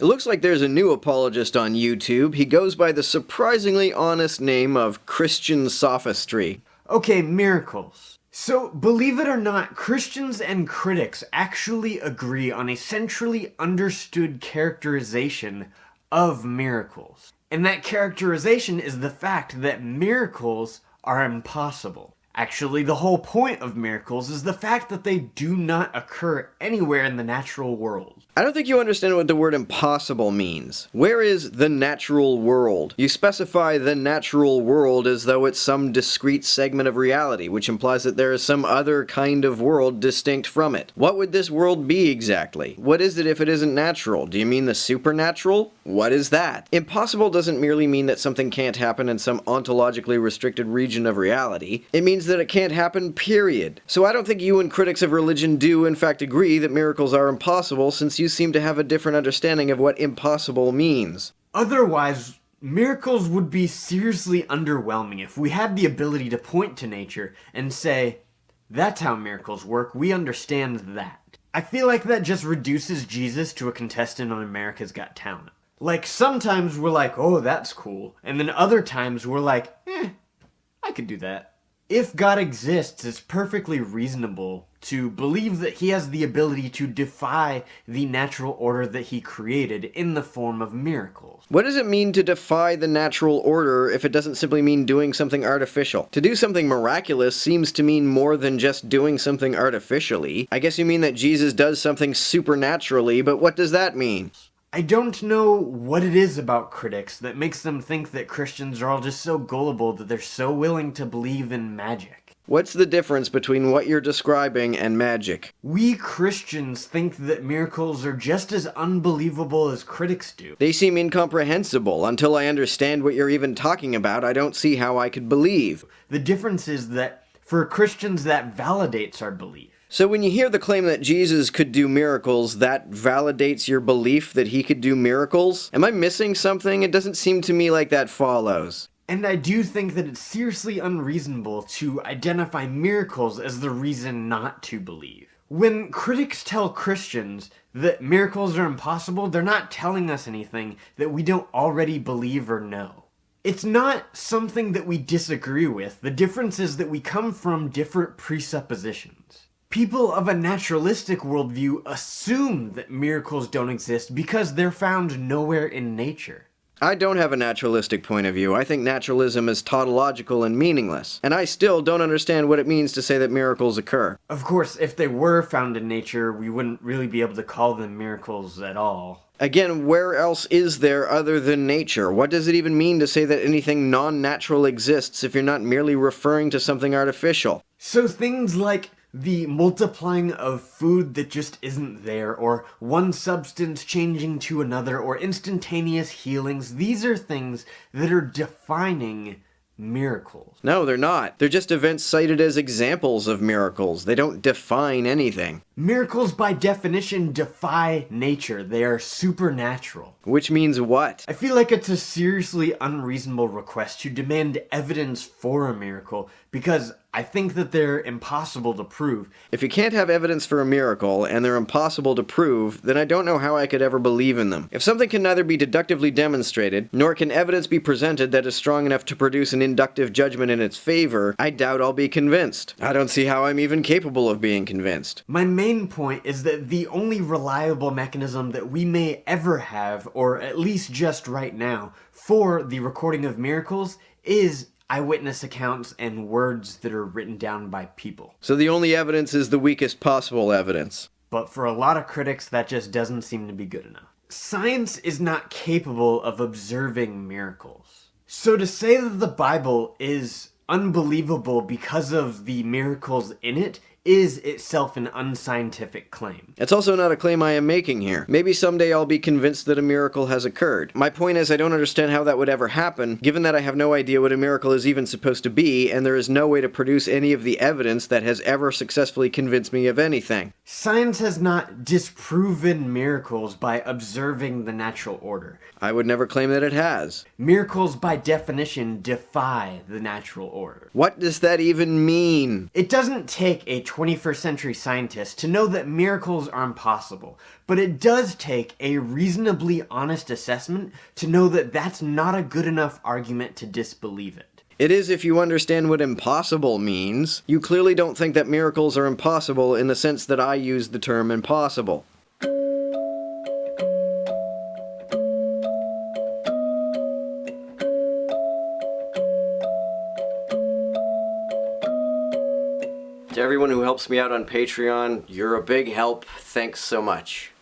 It looks like there's a new apologist on YouTube. He goes by the surprisingly honest name of Christian Sophistry. Okay, miracles. So, believe it or not, Christians and critics actually agree on a centrally understood characterization of miracles. And that characterization is the fact that miracles are impossible. Actually, the whole point of miracles is the fact that they do not occur anywhere in the natural world. I don't think you understand what the word impossible means. Where is the natural world? You specify the natural world as though it's some discrete segment of reality, which implies that there is some other kind of world distinct from it. What would this world be exactly? What is it if it isn't natural? Do you mean the supernatural? What is that? Impossible doesn't merely mean that something can't happen in some ontologically restricted region of reality. It means that it can't happen, period. So I don't think you and critics of religion do in fact agree that miracles are impossible, since you seem to have a different understanding of what impossible means. Otherwise, miracles would be seriously underwhelming if we had the ability to point to nature and say, that's how miracles work, we understand that. I feel like that just reduces Jesus to a contestant on America's Got Talent. Like, sometimes we're like, oh, that's cool, and then other times we're like, I could do that. If God exists, it's perfectly reasonable to believe that he has the ability to defy the natural order that he created in the form of miracles. What does it mean to defy the natural order if it doesn't simply mean doing something artificial? To do something miraculous seems to mean more than just doing something artificially. I guess you mean that Jesus does something supernaturally, but what does that mean? I don't know what it is about critics that makes them think that Christians are all just so gullible that they're so willing to believe in magic. What's the difference between what you're describing and magic? We Christians think that miracles are just as unbelievable as critics do. They seem incomprehensible. Until I understand what you're even talking about, I don't see how I could believe. The difference is that for Christians that validates our belief. So when you hear the claim that Jesus could do miracles, that validates your belief that he could do miracles? Am I missing something? It doesn't seem to me like that follows. And I do think that it's seriously unreasonable to identify miracles as the reason not to believe. When critics tell Christians that miracles are impossible, they're not telling us anything that we don't already believe or know. It's not something that we disagree with. The difference is that we come from different presuppositions. People of a naturalistic worldview assume that miracles don't exist because they're found nowhere in nature. I don't have a naturalistic point of view. I think naturalism is tautological and meaningless. And I still don't understand what it means to say that miracles occur. Of course, if they were found in nature, we wouldn't really be able to call them miracles at all. Again, where else is there other than nature? What does it even mean to say that anything non-natural exists if you're not merely referring to something artificial? So things like the multiplying of food that just isn't there, or one substance changing to another, or instantaneous healings, these are things that are defining miracles. No, they're not. They're just events cited as examples of miracles. They don't define anything. Miracles, by definition, defy nature. They are supernatural. Which means what? I feel like it's a seriously unreasonable request to demand evidence for a miracle, because I think that they're impossible to prove. If you can't have evidence for a miracle, and they're impossible to prove, then I don't know how I could ever believe in them. If something can neither be deductively demonstrated, nor can evidence be presented that is strong enough to produce an inductive judgment in its favor, I doubt I'll be convinced. I don't see how I'm even capable of being convinced. My main point is that the only reliable mechanism that we may ever have, or at least just right now, for the recording of miracles is eyewitness accounts and words that are written down by people. So the only evidence is the weakest possible evidence. But for a lot of critics, that just doesn't seem to be good enough. Science is not capable of observing miracles. So to say that the Bible is unbelievable because of the miracles in it is itself an unscientific claim. It's also not a claim I am making here. Maybe someday I'll be convinced that a miracle has occurred. My point is I don't understand how that would ever happen, given that I have no idea what a miracle is even supposed to be, and there is no way to produce any of the evidence that has ever successfully convinced me of anything. Science has not disproven miracles by observing the natural order. I would never claim that it has. Miracles, by definition, defy the natural order. What does that even mean? It doesn't take a 21st century scientist to know that miracles are impossible, but it does take a reasonably honest assessment to know that that's not a good enough argument to disbelieve it. It is if you understand what impossible means. You clearly don't think that miracles are impossible in the sense that I use the term impossible. To everyone who helps me out on Patreon, you're a big help. Thanks so much.